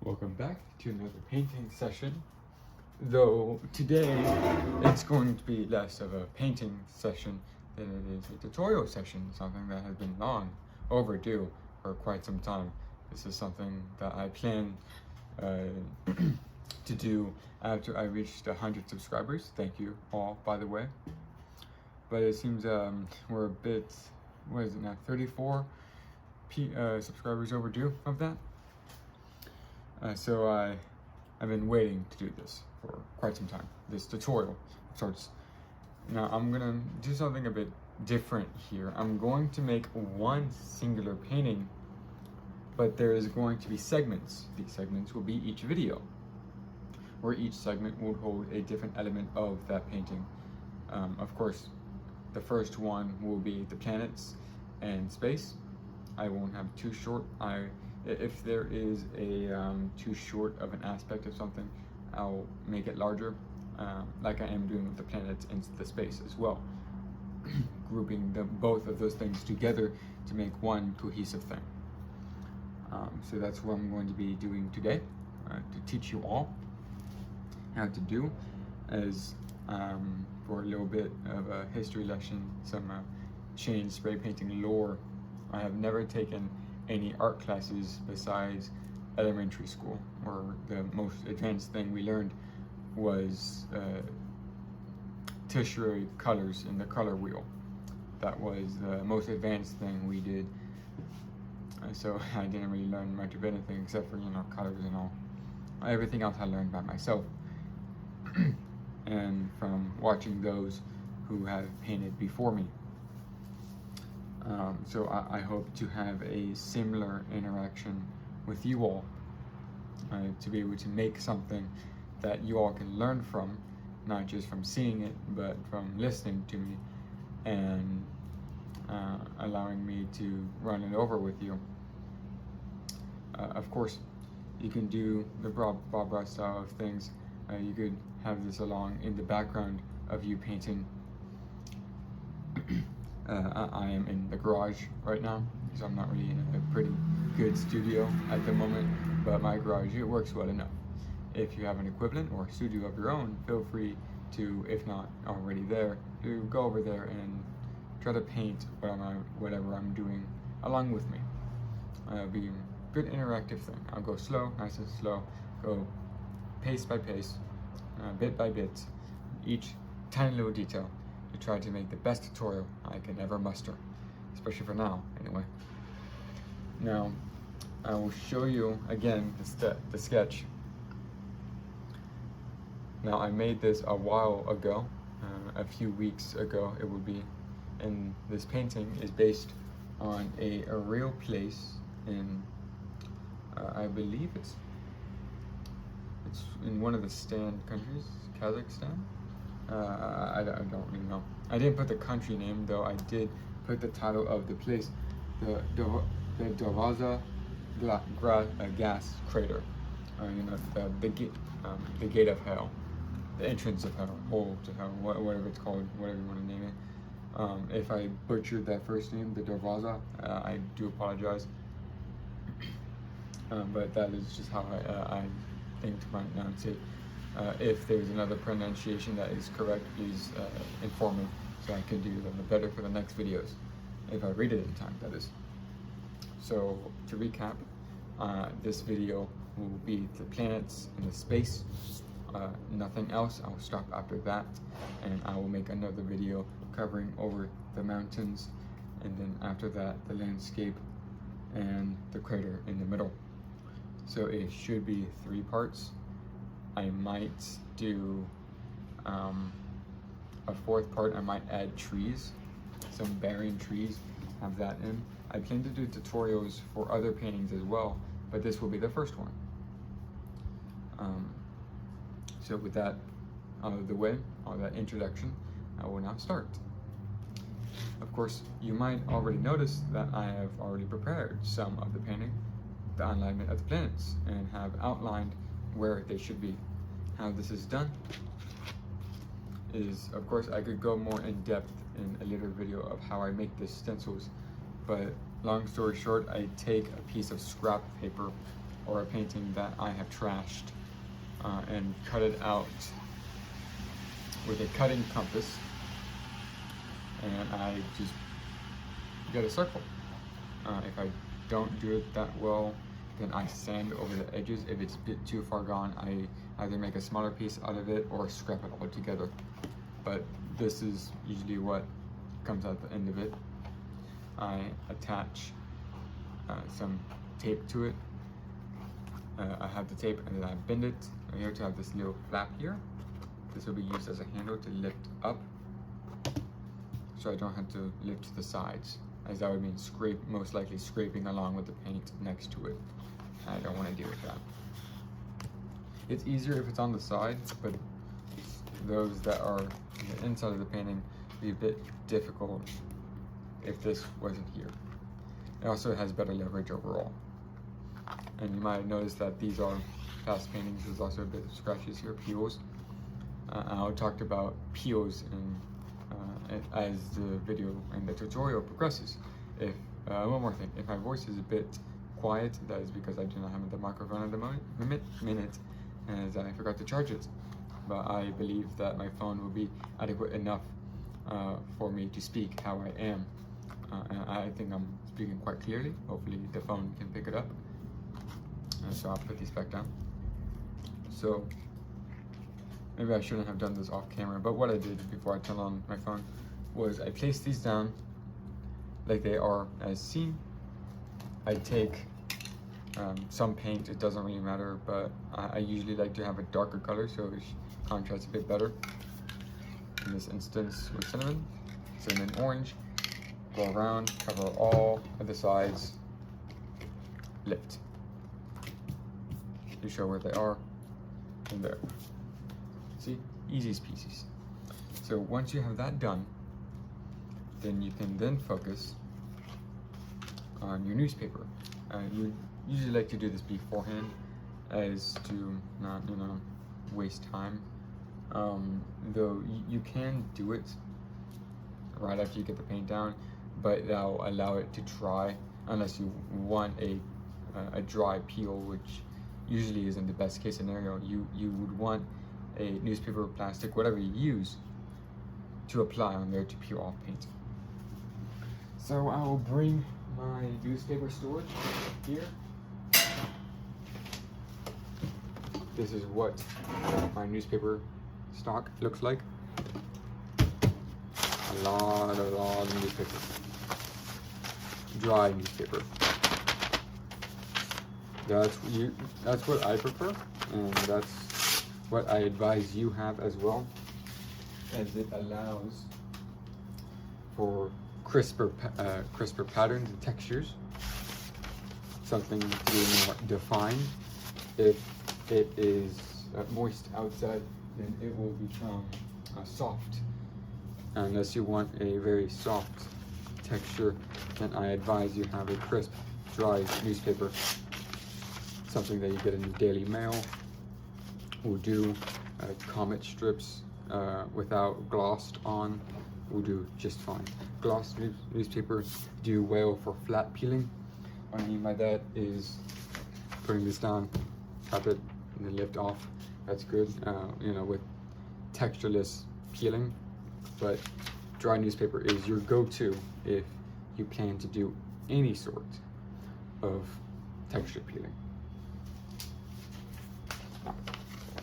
Welcome back to another painting session. Though today it's going to be less of a painting session than it is a tutorial session, something that has been long overdue for quite some time. This is something that I plan to do after I reached 100 subscribers. Thank you all, by the way. But it seems we're a bit, what is it now, 34 subscribers overdue of that. So I've been waiting to do this for quite some time, this tutorial of sorts. Now I'm gonna do something a bit different here. I'm going to make one singular painting, but there is going to be segments. These segments will be each video, where each segment will hold a different element of that painting. Of course, the first one will be the planets and space. I won't have too short. If there is a too short of an aspect of something, I'll make it larger, like I am doing with the planets and the space as well, grouping both of those things together to make one cohesive thing. So that's what I'm going to be doing today, to teach you all how to do, as for a little bit of a history lesson, some chain spray painting lore. I have never taken any art classes besides elementary school, where the most advanced thing we learned was tertiary colors in the color wheel. That was the most advanced thing we did. So I didn't really learn much of anything except for, colors and all. Everything else I learned by myself and from watching those who have painted before me. So I hope to have a similar interaction with you all, to be able to make something that you all can learn from, not just from seeing it, but from listening to me and allowing me to run it over with you. Of course, you can do the Bob Ross style of things. You could have this along in the background of you painting. I am in the garage right now, so I'm not really in a pretty good studio at the moment, but my garage, it works well enough. If you have an equivalent or a studio of your own, feel free to, if not already there, to go over there and try to paint whatever I'm doing along with me. It'll be a good interactive thing. I'll go slow, nice and slow, go pace by pace, bit by bit, each tiny little detail, to try to make the best tutorial I can ever muster, especially for now, anyway. Now, I will show you again the sketch. Now, I made this a while ago, a few weeks ago it would be, and this painting is based on a real place in, I believe it's in one of the stand countries, Kazakhstan. I don't really know. I didn't put the country name, though I did put the title of the place, the Darvaza gas crater, the gate of hell, the entrance of hell, hole to hell, whatever it's called, whatever you want to name it. If I butchered that first name, the Darvaza, I do apologize. But that is just how I think to pronounce it. If there's another pronunciation that is correct, please inform me so I can do them better for the next videos, if I read it in time, that is. So to recap, this video will be the planets and the space, nothing else. I'll stop after that, and I will make another video covering over the mountains, and then after that the landscape and the crater in the middle. So it should be 3 parts. I might do a 4th part. I might add trees, some barren trees, have that in. I plan to do tutorials for other paintings as well, but this will be the first one. So with that out of the way, all that introduction, I will now start. Of course, you might already notice that I have already prepared some of the painting, the alignment of the planets, and have outlined where they should be. How this is done is, of course, I could go more in depth in a later video of how I make the stencils, but long story short, I take a piece of scrap paper or a painting that I have trashed and cut it out with a cutting compass, and I just get a circle. If I don't do it that well, then I sand over the edges. If it's a bit too far gone, I either make a smaller piece out of it or scrap it all together. But this is usually what comes at the end of it. I attach some tape to it. I have the tape and then I bend it here to have this little flap here. This will be used as a handle to lift up, so I don't have to lift the sides, as that would mean most likely scraping along with the paint next to it. I don't want to deal with that. It's easier if it's on the side, but those that are on the inside of the painting be a bit difficult if this wasn't here. It also has better leverage overall. And you might notice that these are past paintings. There's also a bit of scratches here, peels. I talked about peels as the video and the tutorial progresses. One more thing, if my voice is a bit quiet, that is because I do not have the microphone at the minute, as I forgot to charge it. But I believe that my phone will be adequate enough for me to speak how I am. And I think I'm speaking quite clearly. Hopefully the phone can pick it up. So I'll put these back down. So maybe I shouldn't have done this off camera, but what I did before I turned on my phone was I placed these down like they are as seen. I take some paint, it doesn't really matter, but I usually like to have a darker color so it contrasts a bit better. In this instance with cinnamon orange, go around, cover all of the sides, lift to show where they are, and there. See, easy peasy. So once you have that done, then you can then focus on your newspaper. You usually like to do this beforehand, as to not, waste time. Though you can do it right after you get the paint down, but that'll allow it to dry, unless you want a dry peel, which usually isn't the best case scenario. You would want a newspaper, plastic, whatever you use, to apply on there to peel off paint. So I will bring my newspaper storage here. This is what my newspaper stock looks like. A lot of newspaper. Dry newspaper. That's what I prefer, and that's what I advise you have as well, as it allows for crisper patterns and textures, something to be more defined. If it is moist outside, then it will become soft. Unless you want a very soft texture, then I advise you have a crisp, dry newspaper. Something that you get in the Daily Mail will do. Comic strips without glossed on will do just fine. Glossed newspaper do well for flat peeling. What I mean by that is putting this down, tap it, and then lift off. That's good, with textureless peeling. But dry newspaper is your go-to if you plan to do any sort of texture peeling.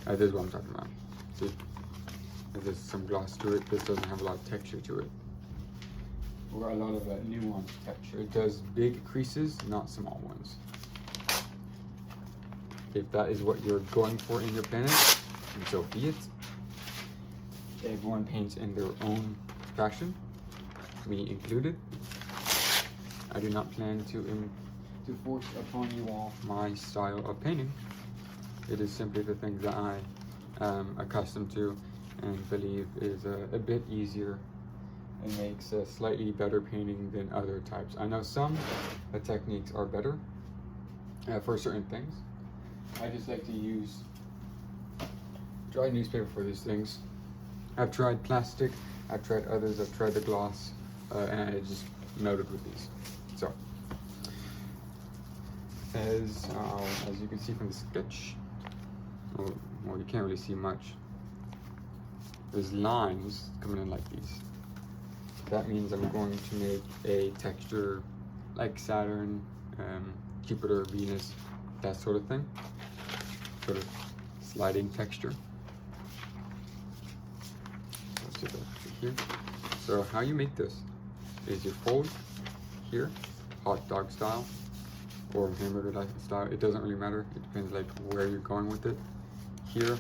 This is what I'm talking about. See, there's some gloss to it. This doesn't have a lot of texture to it, or a lot of nuanced texture. It does big creases, not small ones. If that is what you're going for in your planet, then so be it. Everyone paints in their own fashion, me included. I do not plan to force upon you all my style of painting. It is simply the things that I am accustomed to and believe is a bit easier and makes a slightly better painting than other types. I know some techniques are better for certain things. I just like to use dry newspaper for these things. I've tried plastic, I've tried others, I've tried the gloss, and I just melted with these. So as you can see from the sketch, well, you can't really see much. There's lines coming in like these. That means I'm going to make a texture like Saturn, Jupiter, Venus, that sort of thing. Sort of sliding texture. Let's see that here. So how you make this is you fold here, hot dog style, or hamburger style. It doesn't really matter. It depends like where you're going with it. Here,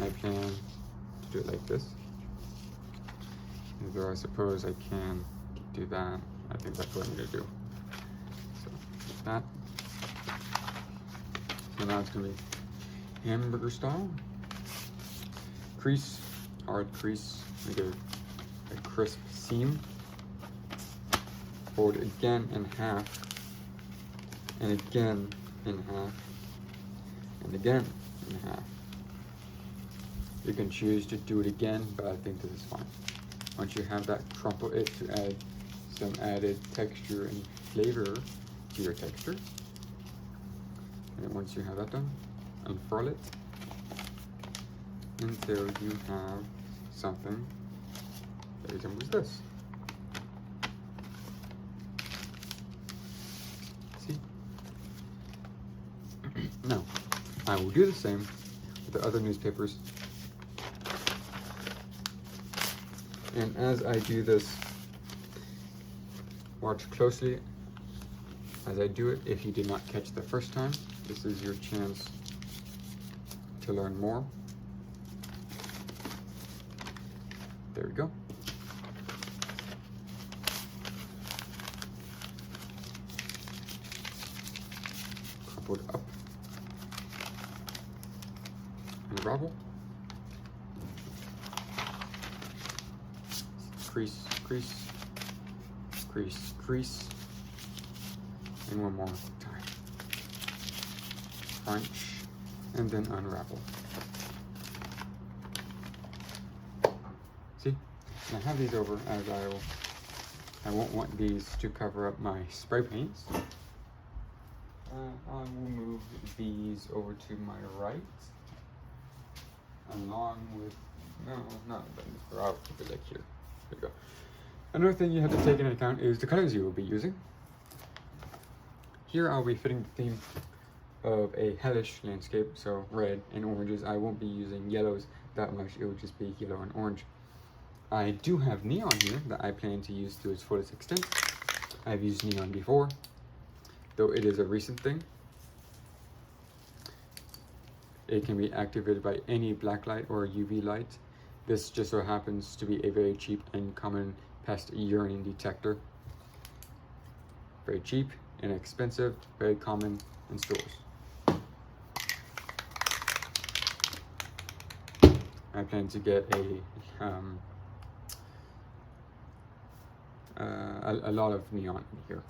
I plan to do it like this. Though I suppose I can do that. I think that's what I need to do. So like that. So now it's gonna be hamburger style. Crease, hard crease, make a crisp seam. Fold again in half, and again in half, and again in half. You can choose to do it again, but I think this is fine. Once you have that, crumple it to add some added texture and flavor to your texture. And once you have that done, unfurl it until you have something that resembles this. See? Now, I will do the same with the other newspapers. And as I do this, watch closely as I do it. If you did not catch the first time, this is your chance to learn more. There we go. Crumpled up. Unravel. Crease, crease, crease, crease, and one more time. Crunch, and then unravel. See? And I have these over as I won't want these to cover up my spray paints. I will move these over to my right, along with, no, not, but I'll keep it like here. There you go. Another thing you have to take into account is the colors you will be using. Here I'll be fitting the theme of a hellish landscape, so red and oranges. I won't be using yellows that much, it will just be yellow and orange. I do have neon here that I plan to use to its fullest extent. I've used neon before, though it is a recent thing. It can be activated by any black light or UV light. This just so happens to be a very cheap and common pest urine detector. Very cheap, inexpensive, very common in stores. I plan to get a lot of neon in here.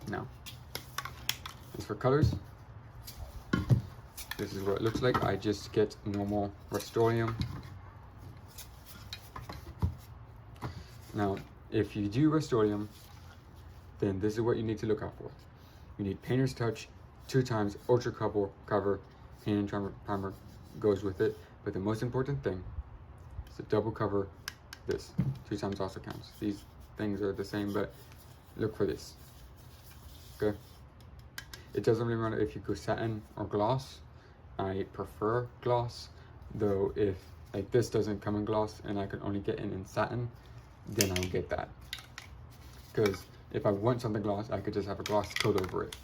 Now, as for colors, this is what it looks like. I just get normal Rust-Oleum. Now, if you do Rust-Oleum, then this is what you need to look out for. You need Painter's Touch, 2 times Ultra Cover, Paint and Primer goes with it. But the most important thing is to double cover this. 2 times also counts. These things are the same, but look for this. Okay? It doesn't really matter if you go satin or gloss. I prefer gloss, though if like this doesn't come in gloss and I can only get in satin, then I'll get that. Because if I want something gloss, I could just have a gloss coat over it.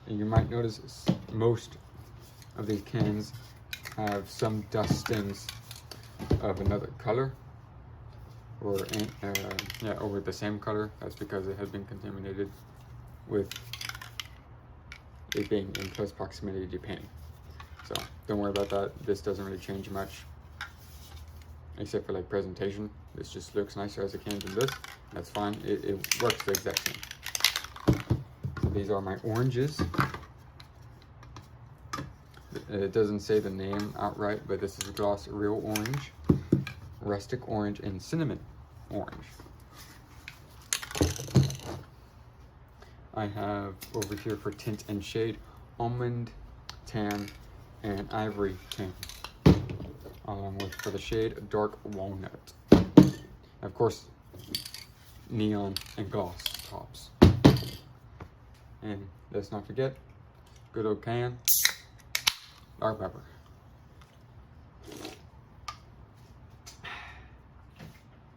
And you might notice most of these cans have some dustings of another color, or over the same color. That's because it has been contaminated with it being in close proximity to paint. So don't worry about that. This doesn't really change much, except for like presentation. This just looks nicer as a can than this. That's fine. It works the exact same. So these are my oranges. It doesn't say the name outright, but this is Gloss Real Orange, Rustic Orange, and Cinnamon Orange. I have over here for tint and shade, almond, tan, and ivory tan. Along with, for the shade, dark walnut. Of course, neon and gloss tops. And let's not forget, good old can, dark pepper.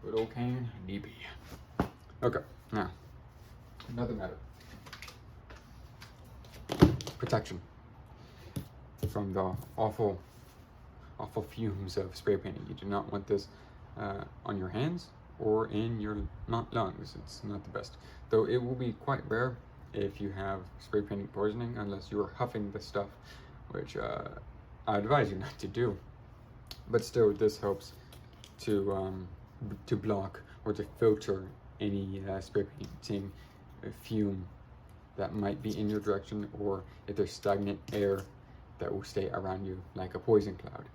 Good old can, DB. Okay, now, another matter. Protection from the awful fumes of spray painting. You do not want this on your hands or in your lungs. It's not the best. Though it will be quite rare if you have spray painting poisoning, unless you are huffing the stuff, which I advise you not to do. But still, this helps to block or to filter any spray painting fume that might be in your direction, or if there's stagnant air that will stay around you like a poison cloud.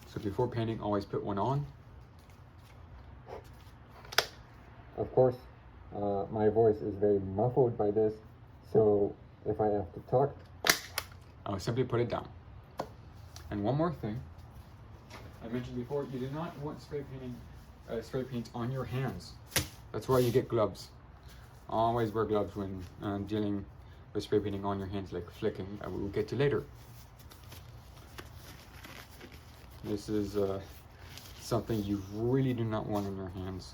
So before painting, always put one on. Of course, my voice is very muffled by this, so if I have to talk, I'll simply put it down. And one more thing, I mentioned before, you do not want spray paint on your hands. That's why you get gloves. Always wear gloves when dealing with spray painting on your hands, like flicking, that we will get to later. This is something you really do not want on your hands,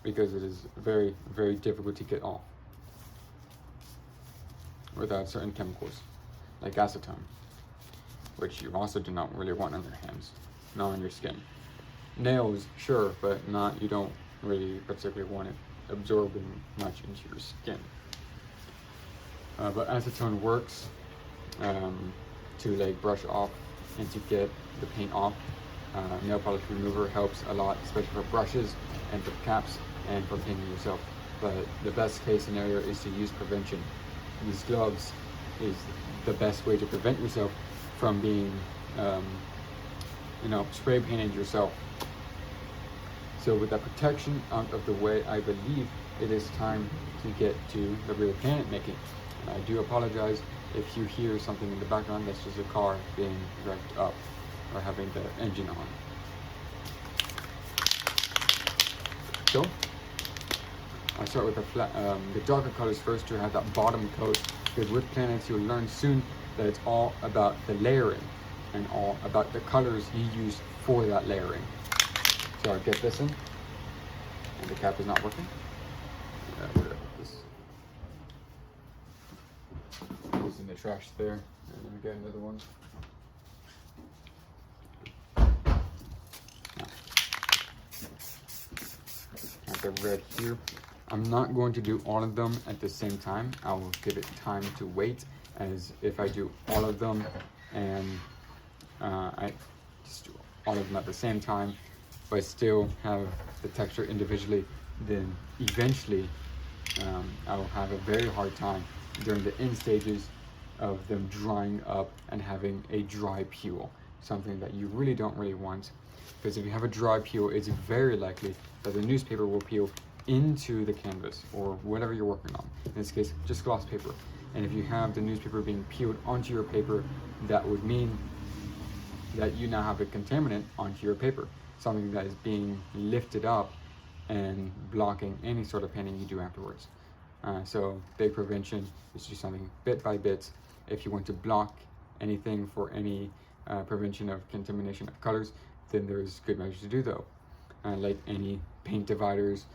because it is very, very difficult to get off without certain chemicals, like acetone, which you also do not really want on your hands, not on your skin. Nails, sure, but you don't really particularly want it absorbing much into your skin. But acetone works to like brush off and to get the paint off. Nail polish remover helps a lot, especially for brushes and for caps and for painting yourself. But the best case scenario is to use prevention. These gloves is the best way to prevent yourself from being, spray painted yourself. So with that protection out of the way, I believe it is time to get to the real paint making. And I do apologize if you hear something in the background. That's just a car being revved up or having the engine on. So I start with the darker colors first to have that bottom coat, because with planets you'll learn soon that it's all about the layering and all about the colors you use for that layering. So I get this in, and the cap is not working. Where did I put this? It's in the trash there, and let me get another one. Got the red here. I'm not going to do all of them at the same time. I will give it time to wait, as if I do all of them and I just do all of them at the same time, but still have the texture individually, then eventually I will have a very hard time during the end stages of them drying up and having a dry peel, something that you really don't want, because if you have a dry peel, it's very likely that the newspaper will peel into the canvas or whatever you're working on. In this case, just gloss paper. And if you have the newspaper being peeled onto your paper, that would mean that you now have a contaminant onto your paper, something that is being lifted up and blocking any sort of painting you do afterwards. So big prevention is just something bit by bit. If you want to block anything for any prevention of contamination of colors, then there's good measures to do though. Like any paint dividers,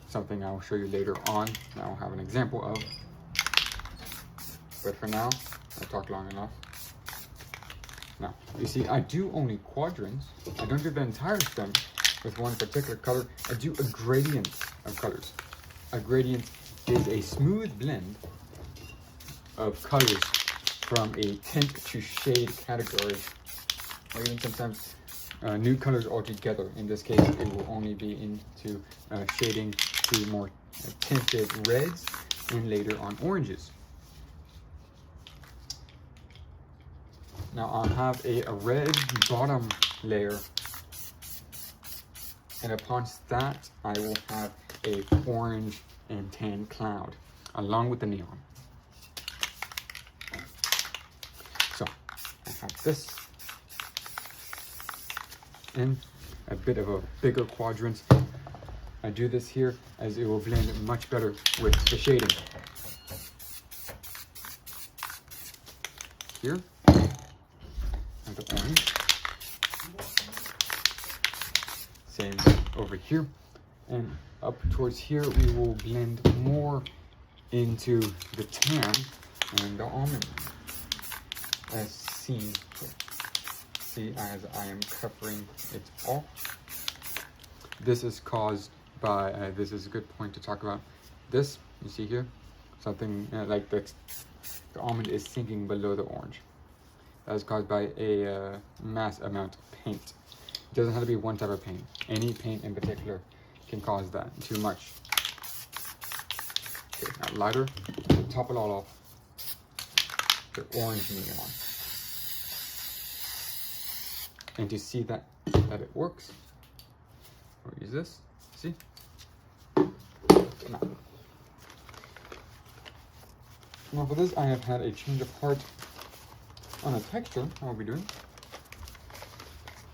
something I'll show you later on, and I'll have an example of. But for now, I talked long enough. Now, you see, I do only quadrants. I don't do the entire stem with one particular color. I do a gradient of colors. A gradient is a smooth blend of colors from a tint to shade category, or even sometimes new colors altogether. In this case, it will only be into shading to more tinted reds and later on oranges. Now I'll have a red bottom layer, and upon that I will have a orange and tan cloud along with the neon. So I have this in a bit of a bigger quadrant. I do this here as it will blend much better with the shading. Here, and the orange. Same over here. And up towards here, we will blend more into the tan and the almond, as seen here. See, as I am covering it all. This is caused by, this is a good point to talk about. This, you see here, something like the almond is sinking below the orange. That is caused by a mass amount of paint. It doesn't have to be one type of paint. Any paint in particular can cause that too much. Okay, now lighter, to top it all off, the orange neon. And to see that it works, we'll use this, see? Now for this, I have had a change of heart on a texture. I'll be doing.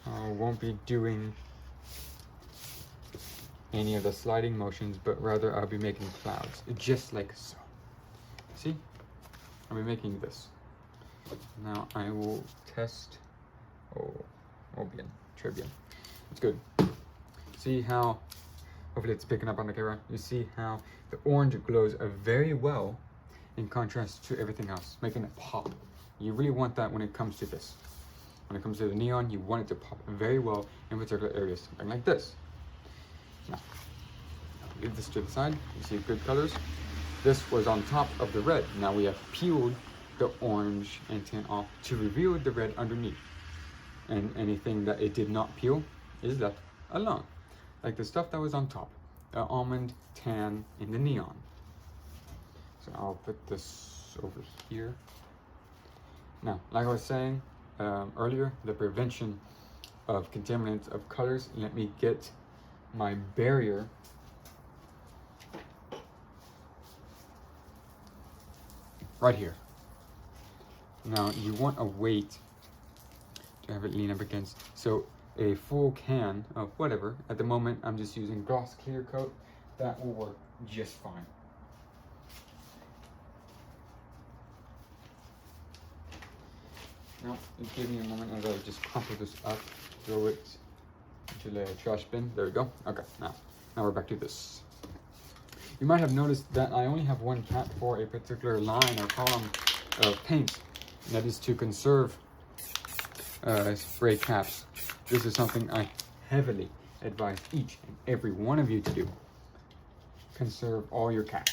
I won't be doing any of the sliding motions, but rather I'll be making clouds, just like so. See? I'll be making this. Now I will test. Oh, bien, très bien. It's good. See how, hopefully it's picking up on the camera. You see how the orange glows very well in contrast to everything else, making it pop. You really want that when it comes to this. When it comes to the neon, you want it to pop very well in particular areas, something like this. Now, leave this to the side. You see good colors. This was on top of the red. Now we have peeled the orange and tan off to reveal the red underneath. And anything that it did not peel is left alone. Like the stuff that was on top, the almond, tan, and the neon. So I'll put this over here. Now, like I was saying earlier, the prevention of contaminants of colors. Let me get my barrier. Right here. Now, you want a weight to have it lean up against. So a full can of whatever. At the moment, I'm just using gloss clear coat. That will work just fine. Now, give me a moment as I just crumple this up, throw it into the trash bin. There we go. Okay, now we're back to this. You might have noticed that I only have one cap for a particular line or column of paint. And that is to conserve spray caps. This is something I heavily advise each and every one of you to do. Conserve all your caps.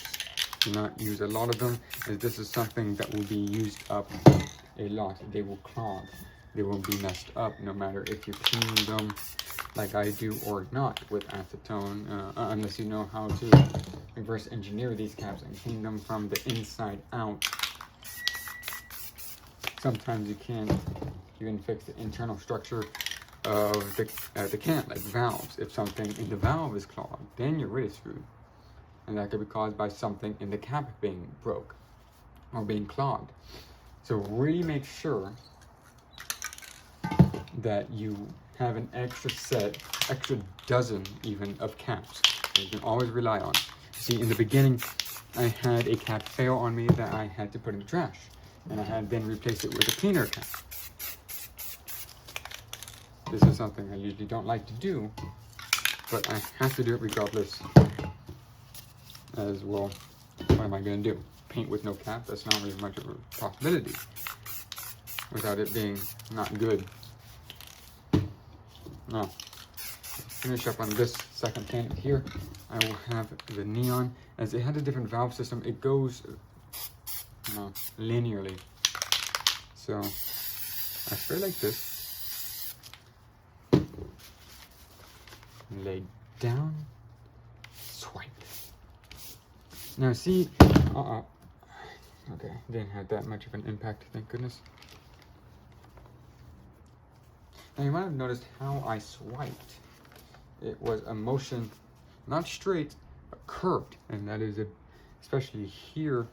Do not use a lot of them, as this is something that will be used up a lot. They will clog. They will be messed up no matter if you clean them like I do or not with acetone, unless you know how to reverse engineer these caps and clean them from the inside out. Sometimes you can't even fix the internal structure of the can, like valves. If something in the valve is clogged, then you're really screwed. And that could be caused by something in the cap being broke or being clogged. So really make sure that you have an extra dozen even of caps that you can always rely on. See, in the beginning, I had a cap fail on me that I had to put in the trash. And I had then replaced it with a cleaner cap. This is something I usually don't like to do, but I have to do it regardless. As well, what am I going to do? Paint with no cap? That's not really much of a possibility without it being not good. Now, finish up on this second paint here. I will have the neon. As it had a different valve system, it goes linearly. So I spray like this, lay down, swipe. Now see, okay, didn't have that much of an impact, thank goodness. Now you might have noticed how I swiped. It was a motion, not straight, curved, and that is especially here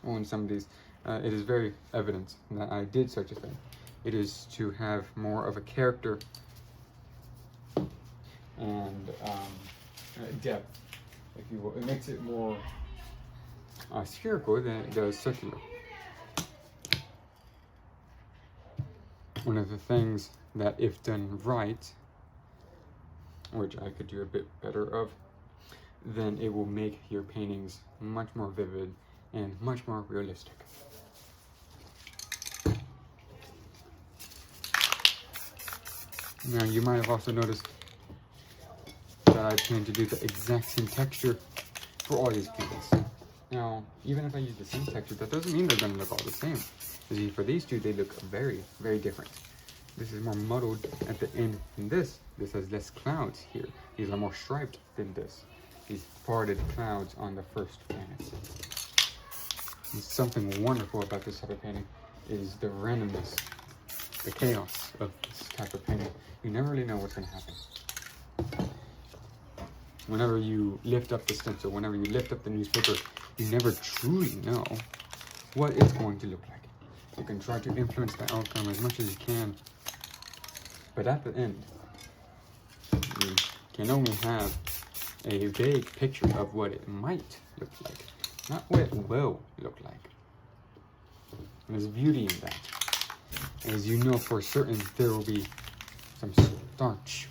on some of these, it is very evident that I did such a thing. It is to have more of a character and depth, if you will. It makes it more spherical than it does circular. One of the things that, if done right, which I could do a bit better of, then it will make your paintings much more vivid and much more realistic. Now, you might have also noticed that I plan to do the exact same texture for all these paintings. Now, even if I use the same texture, that doesn't mean they're going to look all the same. See, for these two, they look very, very different. This is more muddled at the end than this. This has less clouds here. These are more striped than this. These parted clouds on the first planet. And something wonderful about this type of painting is the randomness, the chaos of this type of painting. You never really know what's going to happen. Whenever you lift up the stencil, whenever you lift up the newspaper, you never truly know what it's going to look like. You can try to influence the outcome as much as you can, but at the end, you can only have a vague picture of what it might look like, not what it will look like. And there's beauty in that. As you know for certain, there will be some starch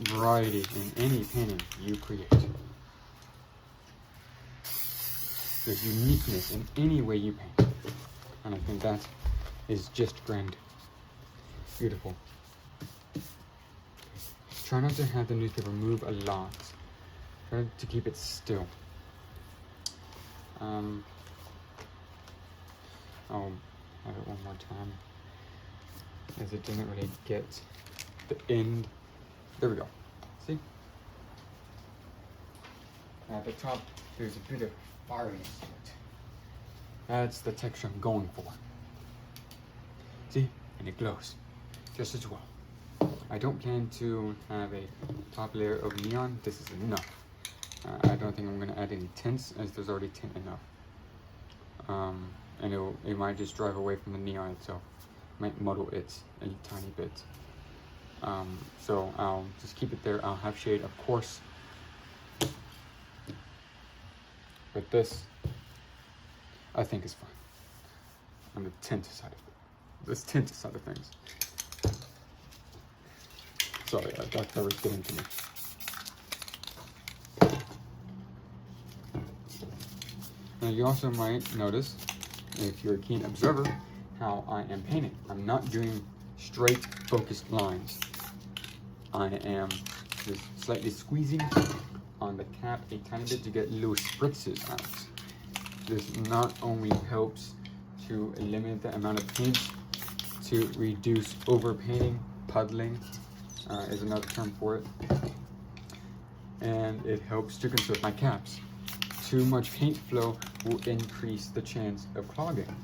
variety in any painting you create. There's uniqueness in any way you paint. And I think that is just grand. Beautiful. Try not to have the newspaper move a lot. Try to keep it still. I'll have it one more time, as it didn't really get the end. There we go. See? At the top, there's a bit of firiness to it. That's the texture I'm going for. See? And it glows just as well. I don't plan to have a top layer of neon. This is enough. I don't think I'm going to add any tints, as there's already tint enough. And it might just drive away from the neon itself. Might muddle it a tiny bit. So I'll just keep it there. I'll have shade, of course. But this, I think, is fine. On the tint side of it. This tint side of things. Sorry, that was getting to me. Now you also might notice, if you're a keen observer, how I am painting. I'm not doing straight focused lines. I am just slightly squeezing on the cap a tiny bit to get little spritzes out. This not only helps to limit the amount of paint, to reduce overpainting, puddling is another term for it, and it helps to conserve my caps. Too much paint flow will increase the chance of clogging,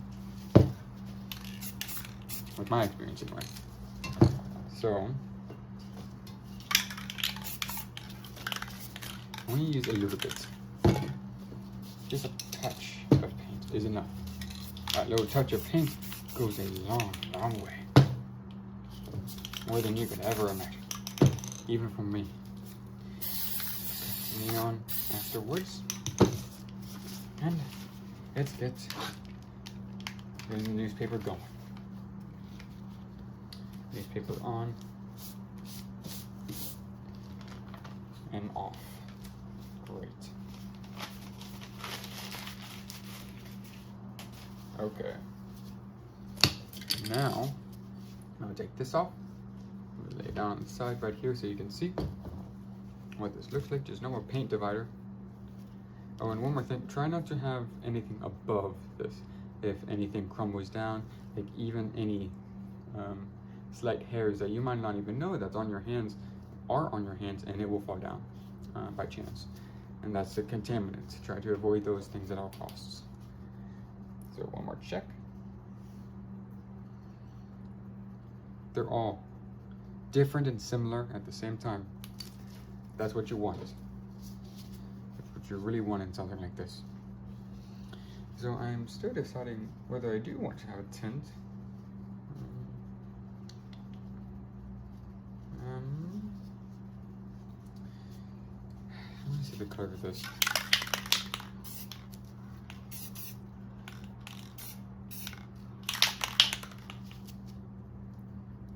with my experience anyway. So I'm going to use a little bit. Just a touch of paint is enough. That little touch of paint goes a long, long way. More than you could ever imagine. Even from me. Neon afterwards. And let's get the newspaper going. Newspaper on and off. Great. Okay. Now, I'll take this off. Lay it down on the side right here so you can see what this looks like. There's no more paint divider. Oh, and one more thing, try not to have anything above this. If anything crumbles down, like even any slight hairs that you might not even know that's on your hands are on your hands, and it will fall down by chance. And that's the contaminant. Try to avoid those things at all costs. So one more check. They're all different and similar at the same time. That's what you want. you're really wanting something like this. So I'm still deciding whether I do want to have a tint. Let me see the color of this.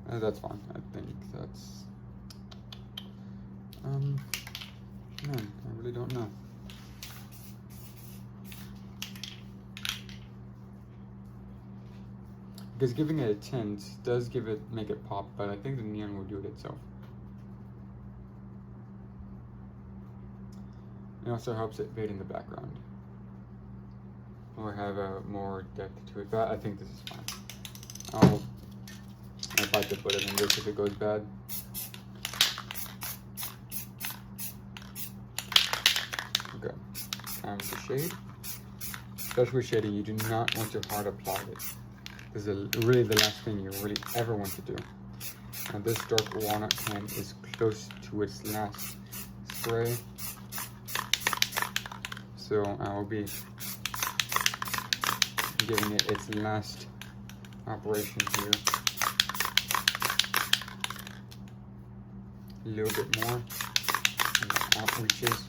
That's fine. I think that's. Man, I really don't know. Because giving it a tint does make it pop, but I think the neon will do it itself. It also helps it fade in the background, or have a more depth to it. But I think this is fine. I'll bite the bullet in this if it goes bad. Okay, time to shade. Especially with shading, you do not want to hard apply it. This is really the last thing you really ever want to do. Now this dark walnut pen is close to its last spray, so I will be giving it its last operation here. A little bit more, and the outreaches.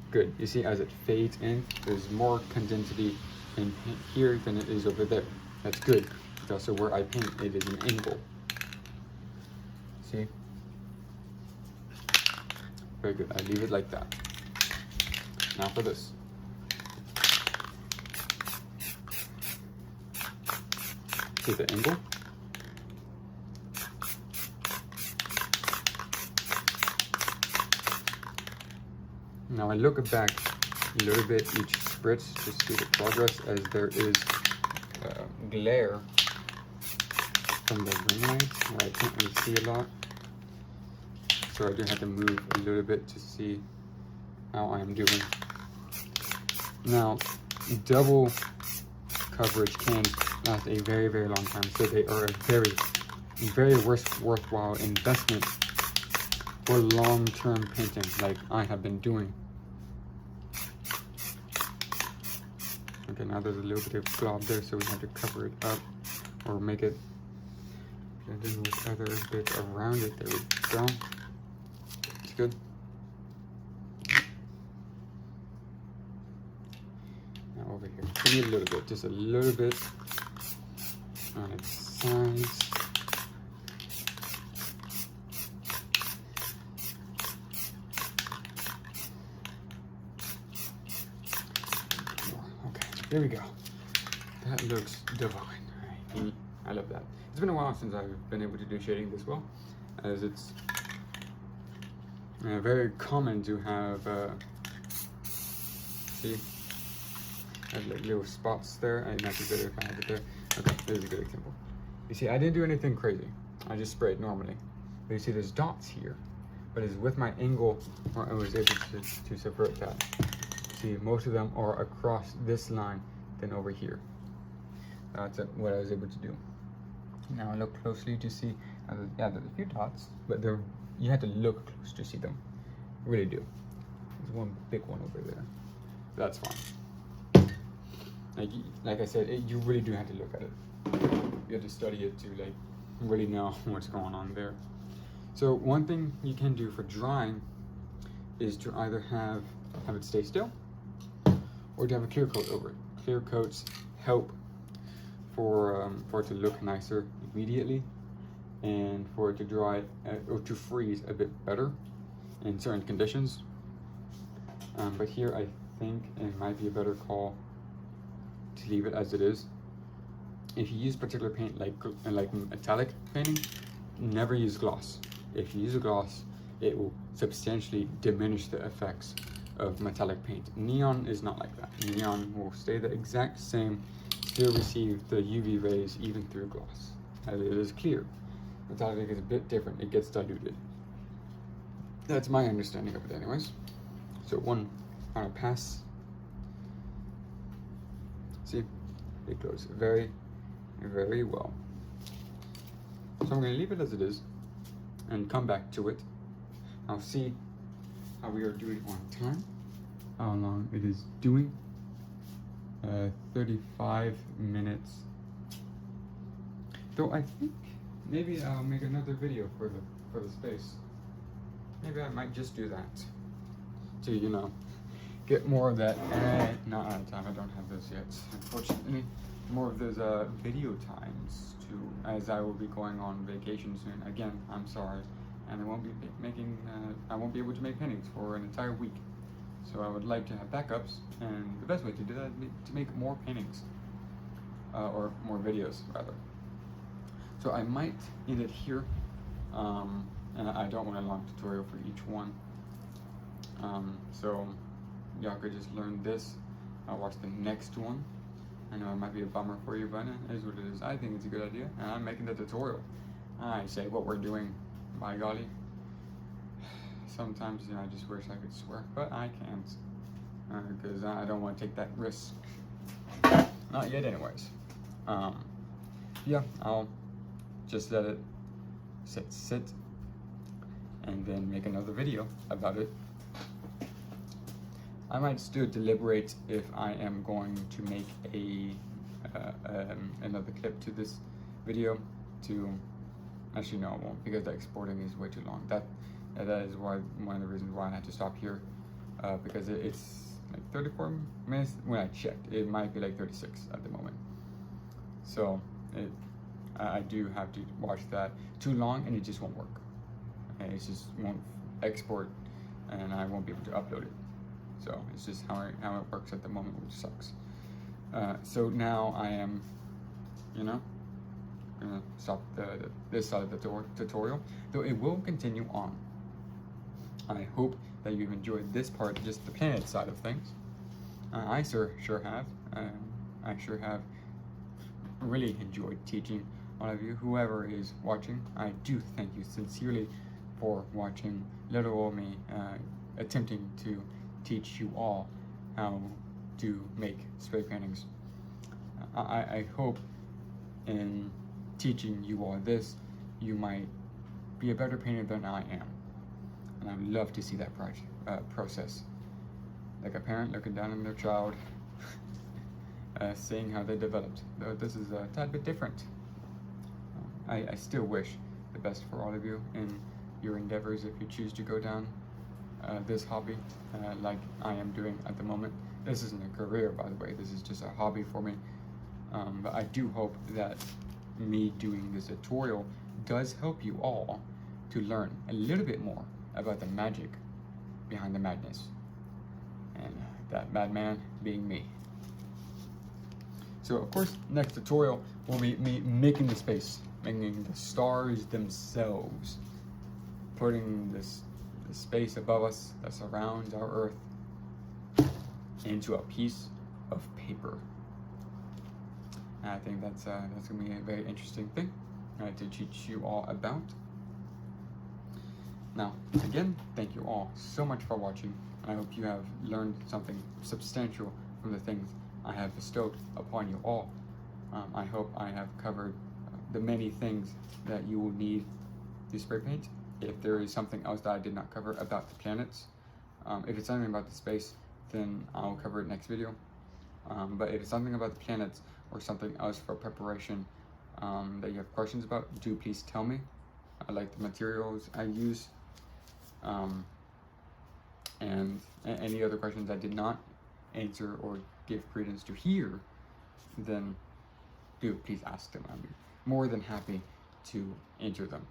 Good. You see, as it fades in, there's more condensity in here than it is over there. That's good. It's also where I paint. It is an angle. See? Very good. I leave it like that. Now for this. See the angle? Now I look back a little bit each spritz to see the progress, as there is glare from the ring lights where I can't really see a lot. So I do have to move a little bit to see how I am doing. Now, double coverage can last a very, very long time, so they are a very, very worthwhile investment for long-term painting like I have been doing. Okay, now there's a little bit of glob there, so we have to cover it up or make it blend in with other bits around it. There we go. It's good. Now over here, we need a little bit, just a little bit on its sides. There we go. That looks divine. I love that. It's been a while since I've been able to do shading this well, as it's very common to have, see, I have like little spots there, and that's be better if I have it there. Okay, this is a good example. You see, I didn't do anything crazy. I just sprayed normally. But you see there's dots here, but it's with my angle where I was able to subvert that. See, most of them are across this line than over here. That's what I was able to do. Now I look closely to see, yeah, there's a few dots, but you have to look close to see them. You really do. There's one big one over there. That's fine. Like I said, you really do have to look at it. You have to study it to like really know what's going on there. So one thing you can do for drying is to either have it stay still, or to have a clear coat over it. Clear coats help for it to look nicer immediately, and for it to dry or to freeze a bit better in certain conditions. But here I think it might be a better call to leave it as it is. If you use particular paint like metallic painting, never use gloss. If you use a gloss, it will substantially diminish the effects of metallic paint. Neon is not like that. Neon will stay the exact same, still receive the UV rays even through gloss, as it is clear. Metallic is a bit different, it gets diluted. That's my understanding of it anyways. So one final pass. See, it goes very, very well. So I'm going to leave it as it is and come back to it. I'll see how we are doing on time. how long it is doing. 35 minutes. Though I think maybe I'll make another video for the space. Maybe I might just do that to, you know, get more of that. Not out of time. I don't have those yet, unfortunately. More of those video times too, as I will be going on vacation soon. Again, I'm sorry, and I won't be making. I won't be able to make paintings for an entire week. So I would like to have backups, and the best way to do that is to make more paintings, or more videos rather. So I might end it here, and I don't want a long tutorial for each one. So y'all could just learn this. I'll watch the next one. I know it might be a bummer for you, but it is what it is. I think it's a good idea, and I'm making the tutorial. I say what we're doing, by golly. Sometimes, you know, I just wish I could swear, but I can't, because I don't want to take that risk. Not yet, anyways. Yeah, I'll just let it sit, and then make another video about it. I might still deliberate if I am going to make another clip to this video. Actually, no, I won't, because the exporting is way too long. That is one of the reasons why I had to stop here, because it's like 34 minutes when I checked. It might be like 36 at the moment. So I do have to watch that too long, and it just won't work. Okay, it just won't export, and I won't be able to upload it. So it's just how it works at the moment, which sucks. So now I am, you know, gonna stop this side of the tutorial, though it will continue on. I hope that you've enjoyed this part, just the planet side of things. I sure have. I sure have really enjoyed teaching all of you, whoever is watching. I do thank you sincerely for watching little old me attempting to teach you all how to make spray paintings. I hope in teaching you all this, you might be a better painter than I am. And I would love to see that process. Like a parent looking down on their child, seeing how they developed. Though this is a tad bit different. I still wish the best for all of you in your endeavors if you choose to go down this hobby like I am doing at the moment. This isn't a career, by the way. This is just a hobby for me. But I do hope that me doing this tutorial does help you all to learn a little bit more about the magic behind the madness, and that madman being me. So of course, next tutorial will be me making the space, making the stars themselves, putting this space above us that surrounds our Earth into a piece of paper. And I think that's gonna be a very interesting thing to teach you all about. Now, again, thank you all so much for watching. I hope you have learned something substantial from the things I have bestowed upon you all. I hope I have covered the many things that you will need to spray paint. If there is something else that I did not cover about the planets, if it's something about the space, then I'll cover it next video. But if it's something about the planets or something else for preparation that you have questions about, do please tell me. I like the materials I use. And any other questions I did not answer or give credence to here, then do please ask them. I'm more than happy to answer them.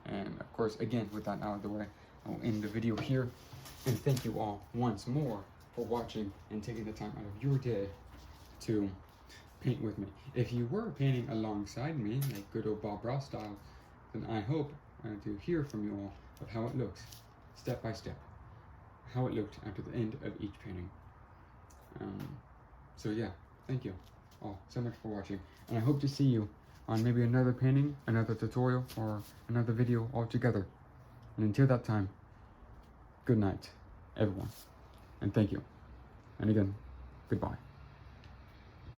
And of course, again, with that out of the way, I'll end the video here. And thank you all once more for watching and taking the time out of your day to paint with me. If you were painting alongside me, like good old Bob Ross style, then I hope to hear from you all of how it looks, step by step, how it looked after the end of each painting. So yeah, thank you all so much for watching, and I hope to see you on maybe another painting, another tutorial, or another video altogether. And until that time, good night, everyone, and thank you. And again, goodbye.